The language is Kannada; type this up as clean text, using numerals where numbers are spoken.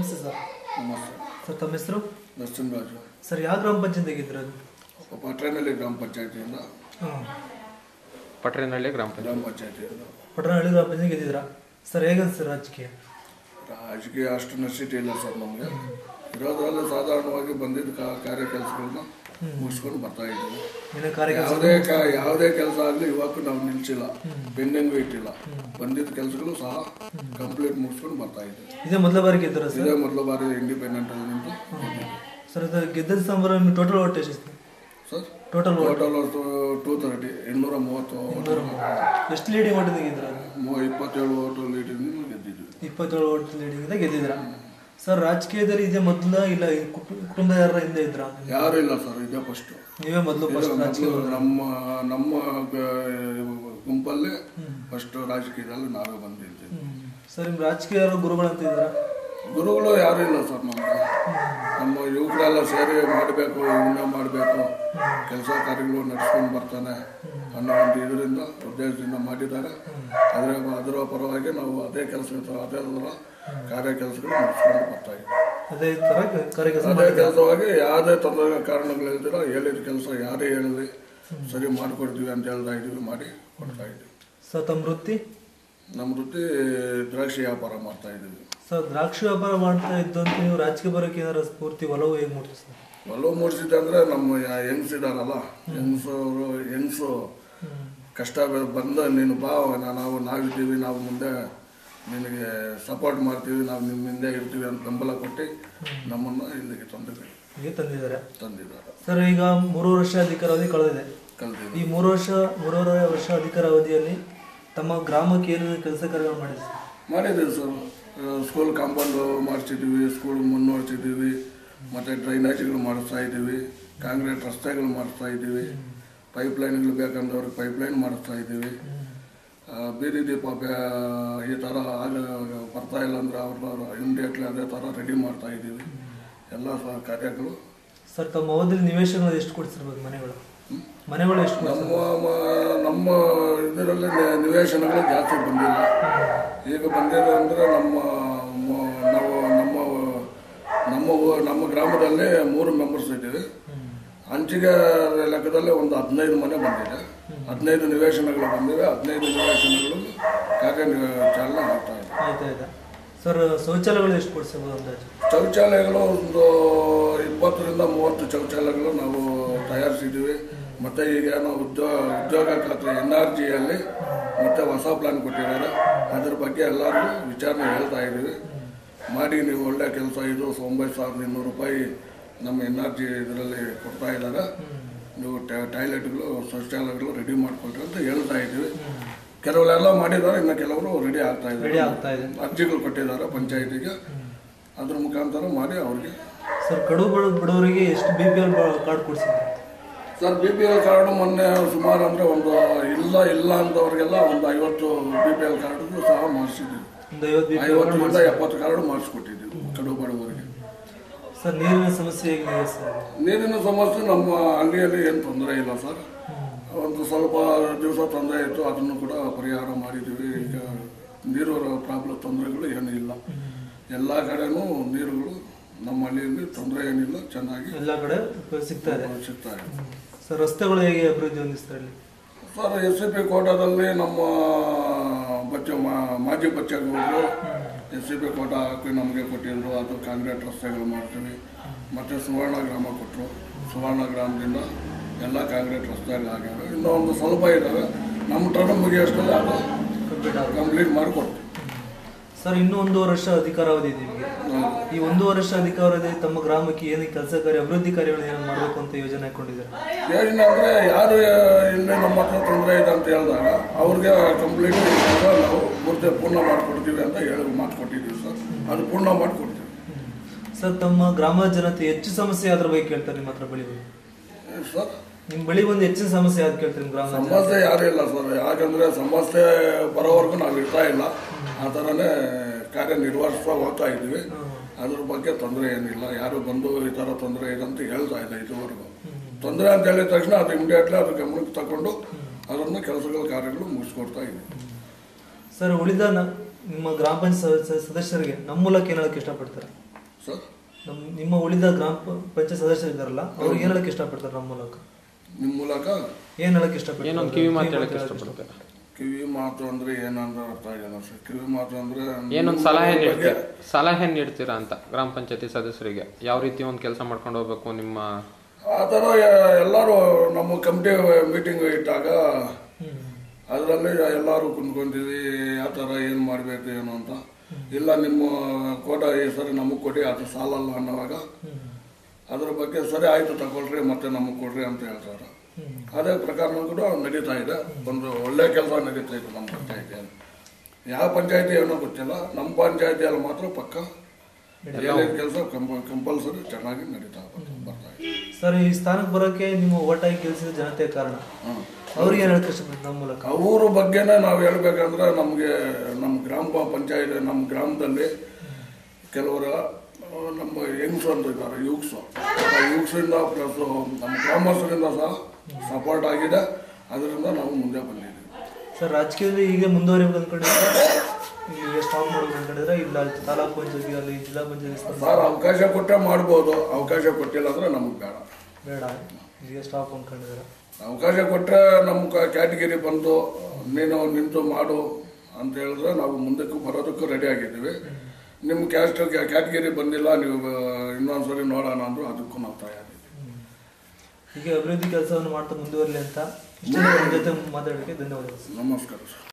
ನಮಸ್ತೆ ಸರ್. ನಮಸ್ತೆ ಸರ್, ತಮ್ಮ ಹೆಸರು? ನರಸಿಂಹರಾಜು. ಸರ್, ಯಾವ ಗ್ರಾಮ ಪಂಚಾಯತ್ ಇದ್ರು? ಪಟ್ರೇನಹಳ್ಳಿ ಗ್ರಾಮ ಪಂಚಾಯತಿಯಿಂದ. ಪಟ್ರೇನಹಳ್ಳಿ ಗ್ರಾಮ ಪಂಚಾಯತಿಯಿಂದ ಪಟ್ರೇನಹಳ್ಳಿ ಗ್ರಾಮ ಪಂಚಾಯತ್ ಗೆದ್ದಿದ್ರಾ ಸರ್? ಹೇಗನ್ಸ ಸರ್ ರಾಜಕೀಯ ಅಷ್ಟು ನೆಸಿಟಿ ಇಲ್ಲ ಸರ್ ನಮಗೆ. ಇರೋದ್ರಲ್ಲಿ ಸಾಧಾರಣವಾಗಿ ಬಂದಿದ್ದ ಕಾರ್ಯ ಕೆಲಸಗಳನ್ನ ಮುಗಿಸ್ಕೊಂಡು ಬರ್ತಾ ಇದ್ದೀವಿ. ಯಾವುದೇ ಕೆಲಸ ಆಗಲಿ ಇವಾಗ ನಾವು ನಿಲ್ಸಿಲ್ಲ, ಪೆಂಡಿಂಗ್ ಇಟ್ಟಿಲ್ಲ. ಬಂದಿದ್ದ ಕೆಲಸಗಳು ಸಹ ಕಂಪ್ಲೀಟ್ ಮುಗಿಸ್ಕೊಂಡು ಬರ್ತಾ ಇದ್ದೀವಿ. ಇದೇ ಮೊದಲ ಬಾರಿ ಗೆದ್ದರ ಸರ್? ಇದೇ ಮೊದಲ ಬಾರಿ ಇಂಡಿಪೆಂಡೆಂಟ್ ಅಲ್ಲಿ ನಿಂತು ಸರ್. ಗೆದ್ದ ಸಂಬರ ಟೋಟಲ್ ಓಟ್ ಎಷ್ಟು ಸರ್? ಟೋಟಲ್ 230 230. ಎಷ್ಟು ಲೀಡಿಂಗ್ ಓಟಿಂದ ಗೆದ್ರ? 27 ಓಟ್ ಲೀಡಿಂಗ್ ಗೆದ್ದಿದ್ವಿ. 27 ಓಟ್ ಲೀಡಿಂಗ್ ಗೆದ್ದಿದ್ರ ಸರ್. ರಾಜಕೀಯದಲ್ಲಿ ಇದೇ ಮೊದಲ ಇಲ್ಲ ಕುಟುಂಬದ ಯಾರ ಹಿಂದೆ ಇದ್ರ? ಯಾರು ಇಲ್ಲ ಸರ್, ಇದೇ ಫಸ್ಟ್. ನೀವೇ ಮೊದಲು? ನಮ್ಮ ಗುಂಪಲ್ಲೇ ಫಸ್ಟ್ ರಾಜಕೀಯದಲ್ಲಿ ನಾವೇ ಬಂದಿದ್ದೀವಿ ಸರ್. ನಿಮ್ ರಾಜಕೀಯ ಗುರುಗಳು ಅಂತ ಇದ್ರ? ಗುರುಗಳು ಯಾರು ಇಲ್ಲ ಸರ್ ನಮ್ಗೆ. ನಮ್ಮ ಯುವಕರೆಲ್ಲ ಸೇರಿ ಮಾಡಬೇಕು, ಇವನ್ನ ಮಾಡಬೇಕು, ಕೆಲಸ ಕಾರ್ಯಗಳು ನಡೆಸ್ಕೊಂಡು ಬರ್ತಾನೆ ಅನ್ನೋ ಒಂದು ಇದರಿಂದ ಉದ್ದೇಶದಿಂದ ಮಾಡಿದ್ದಾರೆ. ಅದರ ಪರವಾಗಿ ನಾವು ಅದೇ ಕಾರ್ಯ ಕೆಲಸಗಳು ನಡೆಸ್ಕೊಂಡು ಬರ್ತಾ ಇದ್ದೀವಿ. ಅದೇ ಕೆಲಸವಾಗಿ ಯಾವುದೇ ತೊಂದರೆ ಕಾರಣಗಳಿಲ್ದಿರ ಹೇಳಿದ ಕೆಲಸ ಯಾರೇ ಹೇಳಿದ್ವಿ ಸರಿ ಮಾಡಿಕೊಡ್ತೀವಿ ಅಂತ ಹೇಳ್ತಾ ಇದ್ದೀವಿ, ಮಾಡಿ ಕೊಡ್ತಾ ಇದ್ದೀವಿ ಸರ್. ತಮ್ಮ ವೃತ್ತಿ? ನಮ್ಮ ವೃತ್ತಿ ದ್ರಾಕ್ಷಿ ವ್ಯಾಪಾರ ಮಾಡ್ತಾ ಇದ್ದೀವಿ ಸರ್. ದ್ರಾಕ್ಷಿ ವ್ಯಾಪಾರ ಮಾಡ್ತಾ ಇದ್ದಂತ ನೀವು ರಾಜಕೀಯ ಬರೋಕೆ ಏನಾರ ಸ್ಫೂರ್ತಿ ಒಲವು ಹೇಗೆ ಮೂಡಿಸಿ ಸರ್? ಒಲವು ಮೂಡಿಸಿದೆ ಅಂದರೆ ನಮ್ಮ ಹೆಂಗ್ಸ್ ಇದಾರಲ್ಲ, ಹೆಂಗ್ಸು ಕಷ್ಟ ಬಂದ ನೀನು ಬಾ, ನಾವಿದ್ದೀವಿ, ನಾವು ಮುಂದೆ ನಿನಗೆ ಸಪೋರ್ಟ್ ಮಾಡ್ತೀವಿ, ನಾವು ನಿಮ್ಮ ಹಿಂದೆ ಇರ್ತೀವಿ ಅಂತ ಬೆಂಬಲ ಕೊಟ್ಟು ನಮ್ಮನ್ನು ಇಲ್ಲಿಗೆ ತಂದಿದ್ದಾರೆ ಸರ್. ಈಗ 3 ವರ್ಷ ಅಧಿಕಾರಾವಧಿ ಕಳೆದಿದೆ. ಈ 3 ವರ್ಷ ಅಧಿಕಾರಾವಧಿಯಲ್ಲಿ ತಮ್ಮ ಗ್ರಾಮಕ್ಕೆ ಏನು ಕೆಲಸ ಕಾರ್ಯಗಳು ಮಾಡಿದ್ದೀವಿ ಸರ್. ಸ್ಕೂಲ್ ಕಾಂಪೌಂಡು ಮಾಡಿಸಿದ್ದೀವಿ, ಸ್ಕೂಲ್ ಮುನ್ನೋಡಿಸಿದ್ದೀವಿ, ಮತ್ತು ಡ್ರೈನೇಜ್ಗಳು ಮಾಡಿಸ್ತಾ ಇದ್ದೀವಿ, ಕಾಂಕ್ರೀಟ್ ರಸ್ತೆಗಳು ಮಾಡಿಸ್ತಾ ಇದ್ದೀವಿ, ಪೈಪ್ಲೈನ್ಗಳು ಬೇಕಂದವ್ರಿಗೆ ಪೈಪ್ಲೈನ್ ಮಾಡಿಸ್ತಾ ಇದ್ದೀವಿ, ಬೀದಿ ದೀಪ ಈ ಥರ ಬರ್ತಾ ಇಲ್ಲ ಅಂದರೆ ಅವ್ರನ್ನ ಇಮಿಡಿಯೇಟ್ಲಿ ಅದೇ ಥರ ರೆಡಿ ಮಾಡ್ತಾ ಇದ್ದೀವಿ. ಎಲ್ಲ ಕಾರ್ಯಗಳು ಸರ್. ತಮ್ಮ ಅವಧಿಯಲ್ಲಿ ನಿವೇಶನಗಳು ಎಷ್ಟು ಕೊಡಿಸಿರ್ಬೋದು? ಮನೆಗಳು ಎಷ್ಟು? ನಮ್ಮ ಇದರಲ್ಲಿ ನಿವೇಶನಗಳು ಜಾಸ್ತಿ ಬಂದಿಲ್ಲ. ಈಗ ಬಂದಿದೆ ಅಂದರೆ ನಮ್ಮ ಗ್ರಾಮದಲ್ಲಿ 3 ಮೆಂಬರ್ಸ್ ಇದ್ದೀವಿ. ಹಂಚಿಗೆ ಲೆಕ್ಕದಲ್ಲಿ ಒಂದು 15 ಮನೆ ಬಂದಿದೆ, 15 ನಿವೇಶನಗಳು ಬಂದಿವೆ. 15 ನಿವೇಶನಗಳು ಚಾಲನೆ ಆಗ್ತಾ ಇದೆ ಸರ್. ಶೌಚಾಲಯಗಳು ಎಷ್ಟು ಕೊಡಿಸಬಹುದು? ಶೌಚಾಲಯಗಳು ಒಂದು 20ರಿಂದ 30 ಶೌಚಾಲಯಗಳು ನಾವು ತಯಾರಿಸಿದ್ದೀವಿ. ಮತ್ತು ಈಗ ನಾವು ಉದ್ಯೋಗ ಖಾತ್ರಿ NRGಯಲ್ಲಿ ಮತ್ತೆ ಹೊಸ ಪ್ಲಾನ್ ಕೊಟ್ಟಿದ್ದಾರೆ. ಅದ್ರ ಬಗ್ಗೆ ಎಲ್ಲರೂ ವಿಚಾರಣೆ ಹೇಳ್ತಾ ಇದ್ದೀವಿ. ಮಾಡಿ ನೀವು ಒಳ್ಳೆ ಕೆಲಸ, ಇದು 92,200 ರೂಪಾಯಿ ನಮ್ಮ NRG ಇದರಲ್ಲಿ ಕೊಡ್ತಾ ಇದ್ದಾರೆ, ನೀವು ಟಾಯ್ಲೆಟ್ಗಳು ಶೌಚಾಲಯಗಳು ರೆಡಿ ಮಾಡ್ಕೊಳ್ರಿ ಅಂತ ಹೇಳ್ತಾ ಇದ್ದೀವಿ. ಕೆಲವರೆಲ್ಲ ಮಾಡಿದ್ದಾರೆ, ಇನ್ನು ಕೆಲವರು ರೆಡಿ ಆಗ್ತಾ ಇದ್ದಾರೆ. ಅರ್ಜಿಗಳು ಕೊಟ್ಟಿದ್ದಾರೆ ಪಂಚಾಯತಿಗೆ, ಅದ್ರ ಮುಖಾಂತರ ಮಾಡಿ ಅವ್ರಿಗೆ. ಸರ್, ಕಡು ಬಡವರಿಗೆ ಎಷ್ಟು BPL ಕಾರ್ಡ್ ಕೊಡಿಸಿದ್ದಾರೆ ಸರ್? BPL ಕಾರ್ಡು ಮೊನ್ನೆ ಸುಮಾರು ಅಂದರೆ ಒಂದು ಇಲ್ಲ ಅಂತವ್ರಿಗೆಲ್ಲ ಒಂದು 50 BPL ಕಾರ್ಡು ಸಹ ಮಾಡಿಸಿದ್ದೀವಿ. 50ರಿಂದ 70 ಕಾರ್ಡು ಮಾಡಿಸ್ಕೊಟ್ಟಿದ್ದೀವಿ ಕಡು ಬಡವರಿಗೆ. ಸರ್, ನೀರಿನ ಸಮಸ್ಯೆ ಹೇಗಿದೆ ಸರ್? ನೀರಿನ ಸಮಸ್ಯೆ ನಮ್ಮ ಹಳ್ಳಿಯಲ್ಲಿ ಏನು ತೊಂದರೆ ಇಲ್ಲ ಸರ್. ಒಂದು ಸ್ವಲ್ಪ ದಿವಸ ತೊಂದರೆ ಇತ್ತು, ಅದನ್ನು ಕೂಡ ಪರಿಹಾರ ಮಾಡಿದ್ದೀವಿ. ಈಗ ನೀರು ಪ್ರಾಬ್ಲಮ್ ತೊಂದರೆಗಳು ಏನೂ ಇಲ್ಲ. ಎಲ್ಲ ಕಡೆನೂ ನೀರುಗಳು ನಮ್ಮ ಹಳ್ಳಿಯಲ್ಲಿ ತೊಂದರೆ ಏನಿಲ್ಲ, ಚೆನ್ನಾಗಿ ಎಲ್ಲ ಕಡೆ ಸಿಗ್ತಾ ಇದೆ. ಸರ್, ರಸ್ತೆಗಳು ಹೇಗೆ ಅಭಿವೃದ್ಧಿ ಹೊಂದಿಸ್ತಾರೆ ಸರ್? SCP ಕೋಟಾದಲ್ಲಿ ನಮ್ಮ ಮಾಜಿ ಬಚ್ಚಗೌಡರು SCP ಕೋಟಾ ಹಾಕಿ ನಮಗೆ ಕೊಟ್ಟಿದ್ರು. ಅದು ಕಾಂಕ್ರೀಟ್ ರಸ್ತೆಗಳು ಮಾಡ್ತೀವಿ. ಮತ್ತು ಸುವರ್ಣ ಗ್ರಾಮ ಕೊಟ್ಟರು, ಸುವರ್ಣ ಗ್ರಾಮದಿಂದ ಎಲ್ಲ ಕಾಂಕ್ರೀಟ್ ರಸ್ತೆಗಳಾಗ್ಯಾವೆ. ಇನ್ನೂ ಒಂದು ಸ್ವಲ್ಪ ಇದ್ದಾವೆ, ನಮ್ಮ ಟರ್ಮ್ ಮುಗಿಯೋಷ್ಟರಲ್ಲಿ ಅದು ಕಂಪ್ಲೀಟ್ ಮಾಡಿಕೊಡ್ತೀವಿ ಸರ್. ಇನ್ನೂ 1 ವರ್ಷ ಅಧಿಕಾರಾವಧಿ ಇದೆ ನಿಮಗೆ. ಈ 1 ವರ್ಷ ಅಧಿಕಾರಾವಧಿ ತಮ್ಮ ಗ್ರಾಮಕ್ಕೆ ಏನು ಕೆಲಸ ಅಭಿವೃದ್ಧಿ ಕಾರ್ಯಗಳು ಏನು ಮಾಡಬೇಕು ಅಂತ ಯೋಜನೆ ಹಾಕೊಂಡಿದ್ದಾರೆ? ಯೋಜನೆ ಅಂದರೆ ಯಾರು ಇಲ್ಲಿ ನಮ್ಮ ಹತ್ರ ತೊಂದರೆ ಇದೆ ಅಂತ ಹೇಳಿದಾಗ ಅವ್ರಿಗೆ ಕಂಪ್ಲೀಟ್ ನಾವು ಪೂರ್ಣ ಮಾಡಿಕೊಡ್ತೀವಿ ಅಂತ ಹೇಳಿ ಮಾತು ಕೊಟ್ಟಿದ್ದೀವಿ ಸರ್. ಅದು ಪೂರ್ಣ ಮಾಡಿಕೊಡ್ತೀವಿ ಸರ್. ತಮ್ಮ ಗ್ರಾಮದ ಜನತೆ ಹೆಚ್ಚು ಸಮಸ್ಯೆ ಅದ್ರ ಬಗ್ಗೆ ಕೇಳ್ತಾರೆ ನಿಮ್ಮ ಹತ್ರ ಬಳಿ ಸರ್? ನಿಮ್ಮ ಬಳಿ ಒಂದು ಹೆಚ್ಚಿನ ಸಮಸ್ಯೆ ಯಾವ್ದು ಕೇಳ್ತಾರೆ ನಿಮ್ಮ ಗ್ರಾಮ? ಸಮಸ್ಯೆ ಯಾರೂ ಇಲ್ಲ ಸರ್, ಯಾಕಂದರೆ ಸಮಸ್ಯೆ ಬರೋವರೆಗೂ ನಾವು ಇರ್ತಾ ಇಲ್ಲ. ಆ ಥರನೇ ಕಾರ್ಯನಿರ್ವಹಿಸ್ತಾ ಹೋಗ್ತಾ ಇದ್ದೀವಿ. ಅದ್ರ ಬಗ್ಗೆ ತೊಂದರೆ ಏನಿಲ್ಲ. ಯಾರು ಬಂದು ಈ ಥರ ತೊಂದರೆ ಇದೆ ಅಂತ ಹೇಳ್ತಾ ಇಲ್ಲ ಇದುವರೆಗೂ. ತೊಂದರೆ ಅಂತ ಹೇಳಿದ ತಕ್ಷಣ ಅದು ಇಮಿಡಿಯೇಟ್ಲಿ ಅದು ಗಮನಕ್ಕೆ ತಗೊಂಡು ಅದನ್ನು ಕೆಲಸಗಳ ಕಾರ್ಯಗಳು ಮುಗಿಸ್ಕೊಡ್ತಾ ಇದ್ದೀವಿ ಸರ್. ಉಳಿದ ನಿಮ್ಮ ಗ್ರಾಮ ಪಂಚಾಯತ್ ಸದಸ್ಯರಿಗೆ ನಮ್ಮ ಮೂಲಕ ಏನು ಹೇಳಕ್ಕೆ ಇಷ್ಟಪಡ್ತಾರೆ? ಸರ್ ನಿಮ್ಮ ಉಳಿದ ಗ್ರಾಮ ಪಂಚಾಯತ್ ಸದಸ್ಯರು ಇದ್ದಾರಲ್ಲ ಅವ್ರು ಏನ್ ಹೇಳಕ್ ಇಷ್ಟಪಡ್ತಾರೆ ನಮ್ಮ ಮೂಲಕ? ನಿಮ್ಮ ಮೂಲಕ ಏನ್ ಹೇಳಕ್ ಇಷ್ಟಪಡ್ತಾರೆ? ಏನೊಂದು ಕಿವಿ ಮಾತು ಹೇಳಕ್ ಇಷ್ಟಪಡ್ತಾರೆ? ಕಿವಿ ಮಾತು ಅಂದ್ರೆ ಏನಂದ್ರೆ ಅರ್ಥ ಆಗಿಲ್ಲ ಸರ್. ಕಿವಿ ಮಾತು ಅಂದ್ರೆ ಏನೊಂದು ಸಲಹೆ ನೀಡ್ತೀರಾ ಅಂತ ಗ್ರಾಮ ಪಂಚಾಯತಿ ಸದಸ್ಯರಿಗೆ? ಯಾವ ರೀತಿ ಒಂದು ಕೆಲಸ ಮಾಡ್ಕೊಂಡು ಹೋಗ್ಬೇಕು ನಿಮ್ಮ ಆ ಥರ ಎಲ್ಲರೂ ನಮ್ಮ ಕಮಿಟಿ ಮೀಟಿಂಗ್ ಇಟ್ಟಾಗ ಅದರಲ್ಲಿ ಎಲ್ಲರೂ ಕುಂತ್ಕೊಂತೀವಿ ಯಾವ ಥರ ಏನು ಮಾಡಬೇಕು ಏನು ಅಂತ. ಇಲ್ಲ ನಿಮ್ಮ ಕೋಟ ಈ ಸರಿ ನಮಗೆ ಕೊಡಿ ಅದು ಸಾಲಲ್ಲ ಅನ್ನೋವಾಗ ಅದ್ರ ಬಗ್ಗೆ ಸರಿ ಆಯಿತು ತಗೊಳ್ರಿ ಮತ್ತೆ ನಮಗೆ ಕೊಡ್ರಿ ಅಂತ ಹೇಳ್ತಾರೆ. ಅದೇ ಪ್ರಕಾರ ಕೂಡ ನಡೀತಾ ಇದೆ. ಒಂದು ಒಳ್ಳೆ ಕೆಲಸ ನಡೀತಾ ಇದೆ ನಮ್ಮ ಪಂಚಾಯತಿಯಲ್ಲಿ. ಯಾವ ಪಂಚಾಯತಿ ಏನೋ ಗೊತ್ತಿಲ್ಲ, ನಮ್ಮ ಪಂಚಾಯತಿಯಲ್ಲಿ ಮಾತ್ರ ಪಕ್ಕ ಏನೇನು ಕೆಲಸ ಕಂಪಲ್ಸರಿ ಚೆನ್ನಾಗಿ ನಡೀತಾ ಬರ್ತಾ ಇದೆ. ಸರ್, ಈ ಸ್ಥಾನಕ್ಕೆ ಬರೋಕ್ಕೆ ನಿಮ್ಮ ಓಟಾಗಿ ಗೆಲ್ಸಿದ ಜನತೆ ಕಾರಣ, ಅವ್ರಿಗೆ ಏನು ಹೇಳಕ್ ಇಷ್ಟಪಡ್ತಾರೆ ನಮ್ಮ ಮೂಲಕ? ಅವ್ರ ಬಗ್ಗೆನೇ ನಾವು ಹೇಳ್ಬೇಕಂದ್ರೆ ನಮಗೆ ನಮ್ಮ ಗ್ರಾಮ ಪಂಚಾಯತ್ ನಮ್ಮ ಗ್ರಾಮದಲ್ಲಿ ಕೆಲವರು ನಮ್ಮ ಯಂಗ್ಸು ಅಂತ ಇದ್ದಾರೆ, ಯುಗ್ಸಿಂದ ಪ್ಲಸ್ ನಮ್ಮ ಗ್ರಾಮಸ್ಥರಿಂದ ಸಹ ಸಪೋರ್ಟ್ ಆಗಿದೆ. ಅದರಿಂದ ನಾವು ಮುಂದೆ ಬಂದಿದ್ದೀವಿ. ಸರ್, ರಾಜಕೀಯದಲ್ಲಿ ಈಗ ಮುಂದುವರಿಬೇಕು ಅಂದ್ಕೊಂಡಿದ್ರೆ ಈಗ ಸ್ಟಾಪ್ ಮಾಡ್ಬೇಕು ಅಂದ್ಕೊಂಡಿದ್ರೆ ಇಲ್ಲ ತಾಲೂಕು ಪಂಚಾಯತಿ ಅಲ್ಲಿ ಜಿಲ್ಲಾ ಪಂಚಾಯತಿ ಸರ್ ಅವಕಾಶ ಕೊಟ್ಟರೆ ಮಾಡ್ಬೋದು. ಅವಕಾಶ ಕೊಟ್ಟಿಲ್ಲ ಅಂದ್ರೆ ನಮಗೆ ಬೇಡ ಈಗ ಸ್ಟಾಪ್ ಅಂದ್ಕೊಂಡಿದ್ರೆ. ಅವಕಾಶ ಕೊಟ್ಟರೆ ನಮ್ಮ ಕ್ಯಾಟಗಿರಿ ಬಂತು ನೀನು ನಿಂತು ಮಾಡು ಅಂತ ಹೇಳಿದ್ರೆ ನಾವು ಮುಂದಕ್ಕೂ ಬರೋದಕ್ಕೂ ರೆಡಿ ಆಗಿದ್ದೀವಿ. ನಿಮ್ಮ ಕ್ಯಾಟಗಿರಿ ಬಂದಿಲ್ಲ, ನೀವು ಇನ್ನೊಂದ್ಸರಿ ನೋಡೋಣ ಅಂದ್ರು ಅದಕ್ಕೂ ನಾವು ತಯಾರಿದ್ದೀವಿ. ಹೀಗೆ ಅಭಿವೃದ್ಧಿ ಕೆಲಸವನ್ನು ಮಾಡ್ತಾ ಮುಂದುವರಲಿ ಅಂತ ಜೊತೆ ಮಾತಾಡೋಕ್ಕೆ ಧನ್ಯವಾದಗಳು. ನಮಸ್ಕಾರ ಸರ್.